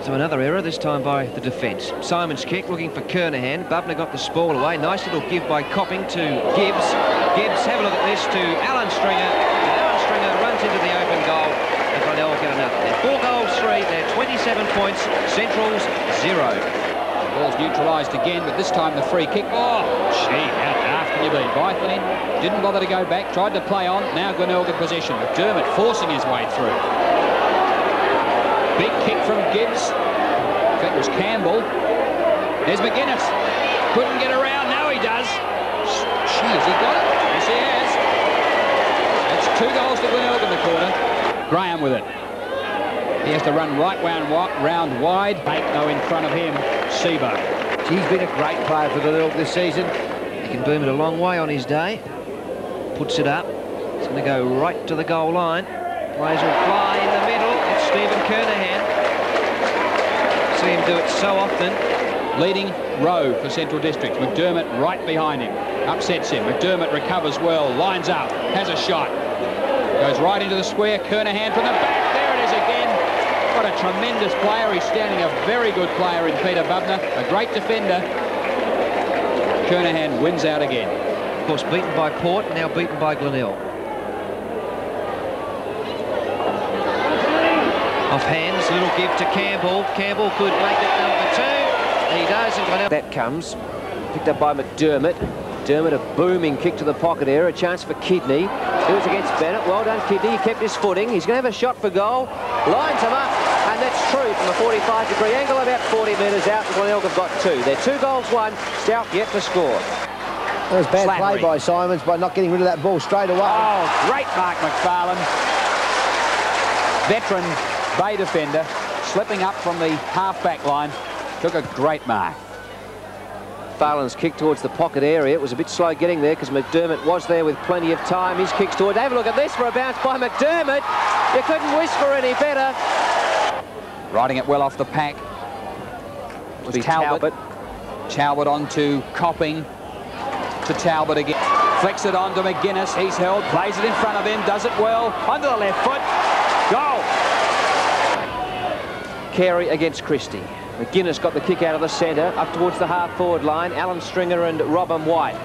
So another error, this time by the defence. Simon's kick, looking for Kernahan. Bubner got the ball away. Nice little give by Copping to Gibbs. Gibbs, have a look at this, to Alan Stringer. And Alan Stringer runs into the open goal. And Glenelg get another. They're 4 goals, 3. They're 27 points. Central's 0. The ball's neutralised again, but this time the free kick. Oh, gee, how daft can you be? Bythorn didn't bother to go back, tried to play on. Now Glenelg in possession. McDermott forcing his way through. Big kick from Gibbs. That was Campbell. There's McGuinness. Couldn't get around. Now he does. Gee, has he got it? Yes, he has. That's 2 goals to Glenelg in the corner. Graham with it. He has to run right round wide. Baekno in front of him. Seabow. He's been a great player for Glenelg this season. He can boom it a long way on his day. Puts it up. It's going to go right to the goal line. Players will fly in the middle. It's Stephen Kernahan. See him do it so often. Leading row for Central District. McDermott right behind him. Upsets him. McDermott recovers well. Lines up. Has a shot. Goes right into the square. Kernahan from the back. There it is again. What a tremendous player. He's standing a very good player in Peter Bubner. A great defender. Kernahan wins out again. Of course, beaten by Port, now beaten by Glenelg. Off hands, little give to Campbell. Campbell could make it number 2. He does, and Glenelg. That comes. Picked up by McDermott. McDermott, a booming kick to the pocket area. A chance for Kidney. It was against Bennett. Well done, Kidney. He kept his footing. He's going to have a shot for goal. Lines him up. And that's true from a 45-degree angle, about 40 metres out. And Glenelg have got 2. They're 2 goals, 1. Stout yet to score. That was bad play by Simons by not getting rid of that ball straight away. Oh, great mark, McFarlane. Veteran Bay defender, slipping up from the half-back line. Took a great mark. Farland's kick towards the pocket area. It was a bit slow getting there because McDermott was there with plenty of time. His kicks towards... Have a look at this for a bounce by McDermott. You couldn't wish for any better. Riding it well off the pack was Talbot. Talbot on to Copping. to Talbot again. Flicks it on to McGuinness. He's held, plays it in front of him, does it well. Onto the left foot. Goal. Carey against Christie. McGuinness got the kick out of the centre, up towards the half-forward line. Alan Stringer and Robin White.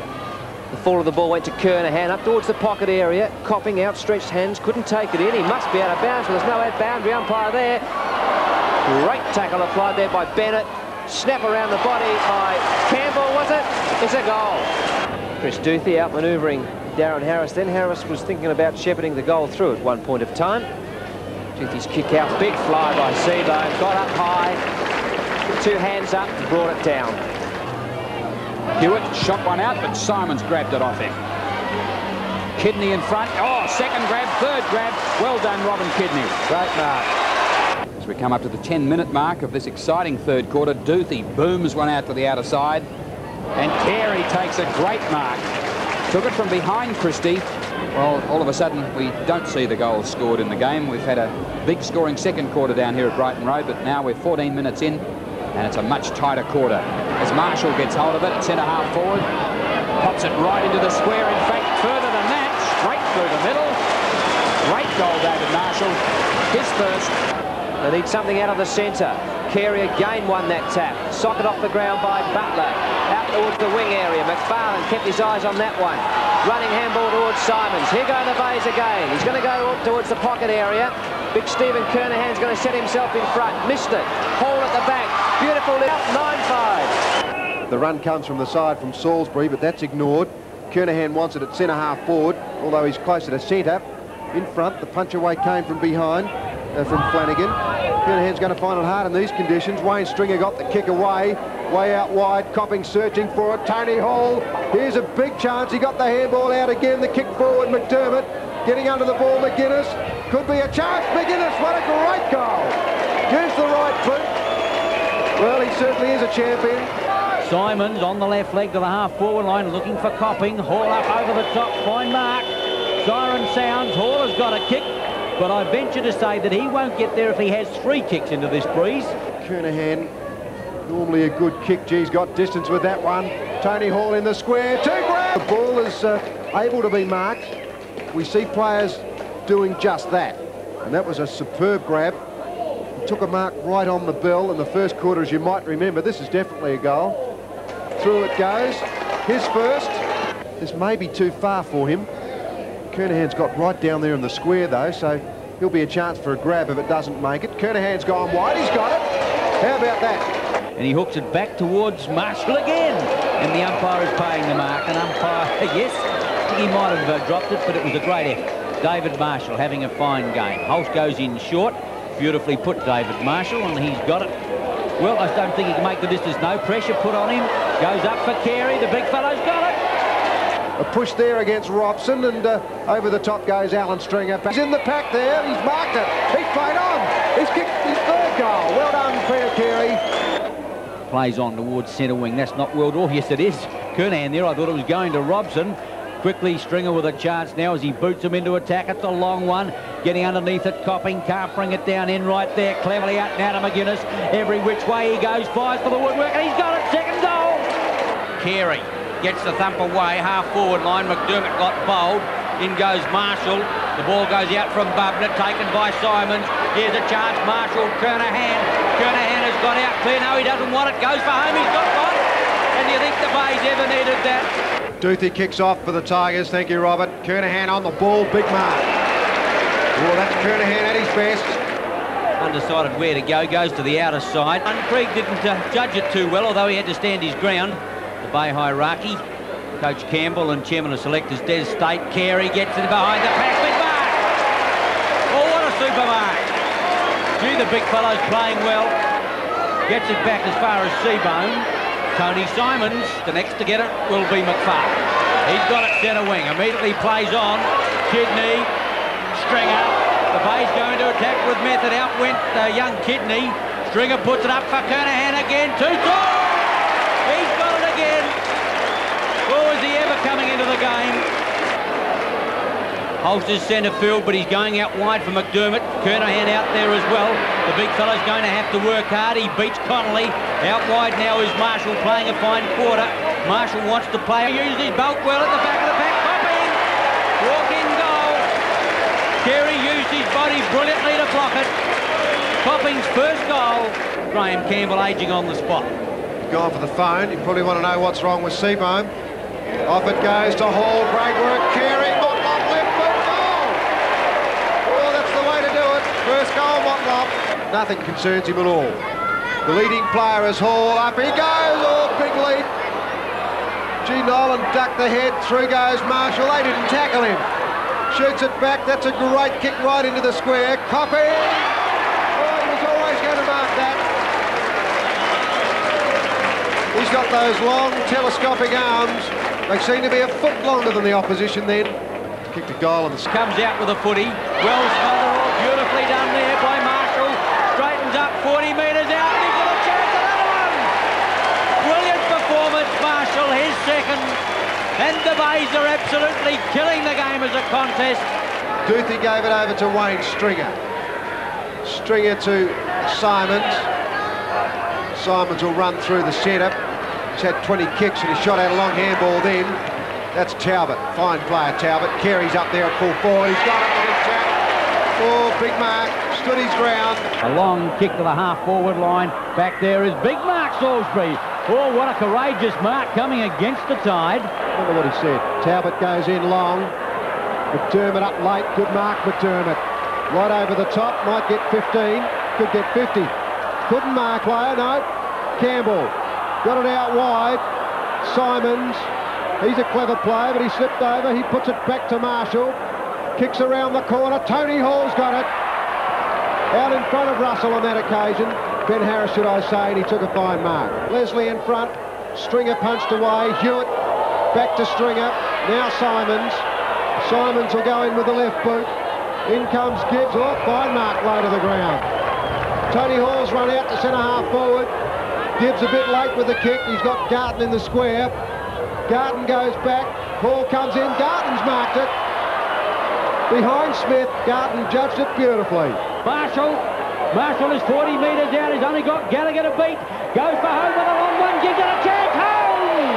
The fall of the ball went to Kernahan, up towards the pocket area. Copping, outstretched hands, couldn't take it in. He must be out of bounds, but there's no boundary umpire there. Great tackle applied there by Bennett. Snap around the body by Campbell, was it? It's a goal. Chris Duthie out manoeuvring Darren Harris. Then Harris was thinking about shepherding the goal through at one point of time. Duthie's kick out, big fly by Seabone, got up high, 2 hands up, brought it down. Hewitt shot one out, but Simons grabbed it off him. Kidney in front. Oh, second grab, third grab. Well done, Robin Kidney. Great mark. As we come up to the 10-minute mark of this exciting third quarter, Duthie booms one out to the outer side, and Carey takes a great mark. Took it from behind Christie. Well, all of a sudden, we don't see the goals scored in the game. We've had a big scoring second quarter down here at Brighton Road, but now we're 14 minutes in, and it's a much tighter quarter. As Marshall gets hold of it at centre-half forward, pops it right into the square. In fact, further than that, straight through the middle. Great goal, David Marshall. His first. They need something out of the centre. Carey again won that tap. Socket off the ground by Butler. Out towards the wing area. McFarlane kept his eyes on that one. Running handball towards Simons. Here go the Bays again. He's going to go towards the pocket area. Big Stephen Kernahan's going to set himself in front. Missed it. Hall at the back. Beautiful lift. 9-5. The run comes from the side from Salisbury, but that's ignored. Kernahan wants it at centre-half forward, although he's closer to centre. In front, the punch away came from behind, from Flanagan. Kernahan's going to find it hard in these conditions. Wayne Stringer got the kick away, way out wide. Copping searching for it. Tony Hall, here's a big chance. He got the handball out again. The kick forward, McDermott getting under the ball. McGuinness, could be a chance. McGuinness, what a great goal. Gives the right foot. Well, he certainly is a champion. Simons on the left leg to the half-forward line, looking for Copping. Hall up over the top, fine mark. Siren sounds. Hall has got a kick, but I venture to say that he won't get there if he has 3 kicks into this breeze. Kernahan, normally a good kick. Geez, got distance with that one. Tony Hall in the square. 2 grabs. The ball is able to be marked. We see players doing just that. And that was a superb grab. He took a mark right on the bell in the first quarter, as you might remember. This is definitely a goal. Through it goes. His first. This may be too far for him. Kernahan's got right down there in the square, though, so he'll be a chance for a grab if it doesn't make it. Kernahan's gone wide. He's got it. How about that? And he hooks it back towards Marshall again. And the umpire is paying the mark. And umpire, yes, I think he might have dropped it, but it was a great effort. David Marshall having a fine game. Holst goes in short. Beautifully put, David Marshall, and he's got it. Well, I don't think he can make the distance. No pressure put on him. Goes up for Carey. The big fellow's got it. A push there against Robson, and over the top goes Alan Stringer. He's in the pack there. He's marked it. He's played on. He's kicked his 3rd goal. Well done, Peter Carey. Plays on towards centre wing. That's not well drawn. Yes, it is. Kernahan there. I thought it was going to Robson. Quickly, Stringer with a chance now as he boots him into attack. It's a long one. Getting underneath it. Copping. Can't bring it down in right there. Cleverly out now to McGuinness. Every which way he goes. Fires for the woodwork. And he's got it. 2nd goal. Carey gets the thump away, half-forward line. McDermott got bowled. In goes Marshall. The ball goes out from Bubner, taken by Simons. Here's a chance. Marshall, Kernahan. Kernahan has got out clear. No, he doesn't want it. Goes for home. He's got one. And do you think the Bays ever needed that? Duthie kicks off for the Tigers. Thank you, Robert. Kernahan on the ball. Big mark. Well, that's Kernahan at his best. Undecided where to go. Goes to the outer side. And Craig didn't judge it too well, although he had to stand his ground. The Bay hierarchy, Coach Campbell and Chairman of Selectors Des State. Carey gets it behind the pack. Big mark! Oh, what a super mark! Gee, the big fellow's playing well. Gets it back as far as Seabone. Tony Simons, the next to get it will be McFarlane. He's got it centre wing. Immediately plays on. Kidney, Stringer. The Bay's going to attack with method. Out went young Kidney. Stringer puts it up for Kernahan again. 2 tries! He's got it again. Oh, is he ever coming into the game? Holst is centre field, but he's going out wide for McDermott. Kernahan out there as well. The big fella's going to have to work hard. He beats Connolly. Out wide now is Marshall playing a fine quarter. Marshall wants to play. He uses his bulk well at the back of the pack. Copping! Walk-in goal. Carey used his body brilliantly to block it. Copping's first goal. Graham Campbell aging on the spot. Gone for the phone. You probably want to know what's wrong with Seabohm. Off it goes to Hall. Great work. Carey. Motlop left foot goal. Oh, that's the way to do it. First goal, Motlop. Nothing concerns him at all. The leading player is Hall. Up he goes. Oh, big leap. G. Nolan ducked the head. Through goes Marshall. They didn't tackle him. Shoots it back. That's a great kick right into the square. Copping. Oh, he was always going to mark that. He's got those long telescopic arms. They seem to be a foot longer than the opposition then. Kicked a goal and comes out with a footy. Well smothered off, beautifully done there by Marshall. Straightens up 40 metres out. And he's got a chance, another one. Brilliant performance, Marshall, his second. And the Bays are absolutely killing the game as a contest. Duthie gave it over to Wayne Stringer. Stringer to Simons. Simons will run through the centre. He's had 20 kicks and he shot out a long handball then. That's Talbot. Fine player, Talbot. Carey's up there at full forward. He's got it with his tap. Oh, big mark. Stood his ground. A long kick to the half-forward line. Back there is big Mark Salisbury. Oh, what a courageous mark coming against the tide. Remember what he said. Talbot goes in long. McDermott up late. Good mark, McDermott. Right over the top. Might get 15. Could get 50. Couldn't mark player, no. Campbell. Got it out wide. Simons. He's a clever player, but he slipped over. He puts it back to Marshall. Kicks around the corner. Tony Hall's got it. Out in front of Russell on that occasion. Ben Harris, should I say, and he took a fine mark. Leslie in front. Stringer punched away. Hewitt back to Stringer. Now Simons. Simons will go in with the left boot. In comes Gibbs. Oh, fine mark low to the ground. Tony Hall's run out to centre half forward. Gibbs a bit late with the kick. He's got Garton in the square. Garton goes back. Hall comes in. Garton's marked it. Behind Smith. Garton judged it beautifully. Marshall is 40 metres out. He's only got Gallagher to beat. Goes for home with a long one. Gives it a chance. Home!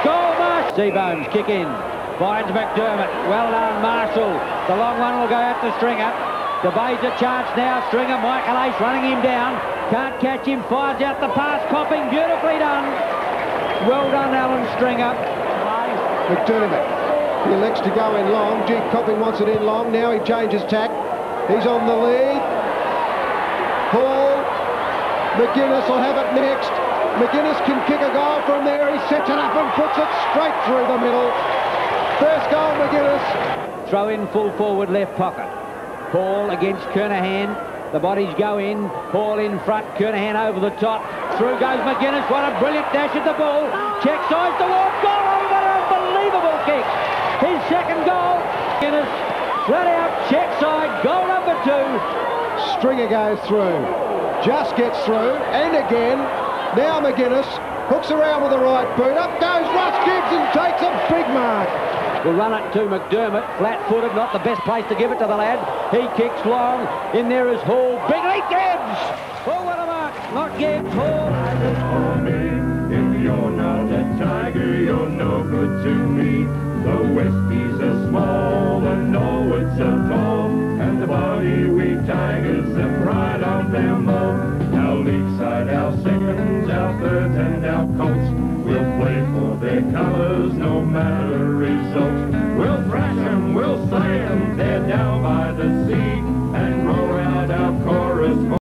Goal, Marshall. Seabohm's kick in. Finds McDermott. Well done, Marshall. The long one will go out to Stringer. The Bays a chance now. Stringer, Michael Ace running him down. Can't catch him. Fires out the pass. Copping. Beautifully done. Well done, Alan Stringer. McDermott. He elects to go in long. G. Copping wants it in long. Now he changes tack. He's on the lead. Hall. McGuinness will have it next. McGuinness can kick a goal from there. He sets it up and puts it straight through the middle. First goal, McGuinness. Throw in full forward left pocket. Hall against Kernahan. The bodies go in. Hall in front. Kernahan over the top. Through goes McGuinness. What a brilliant dash at the ball. Check sides towards goal. Oh, what an unbelievable kick. His second goal. McGuinness flat out. Check side. Goal number 2. Stringer goes through. Just gets through. And again. Now McGuinness hooks around with the right boot. Up goes Russ Gibbs and takes a big mark. Will run it to McDermott, flat-footed, not the best place to give it to the lad. He kicks long. In there is Hall. Big leap, Gibbs! Oh, what a mark! Not Gibbs, Hall.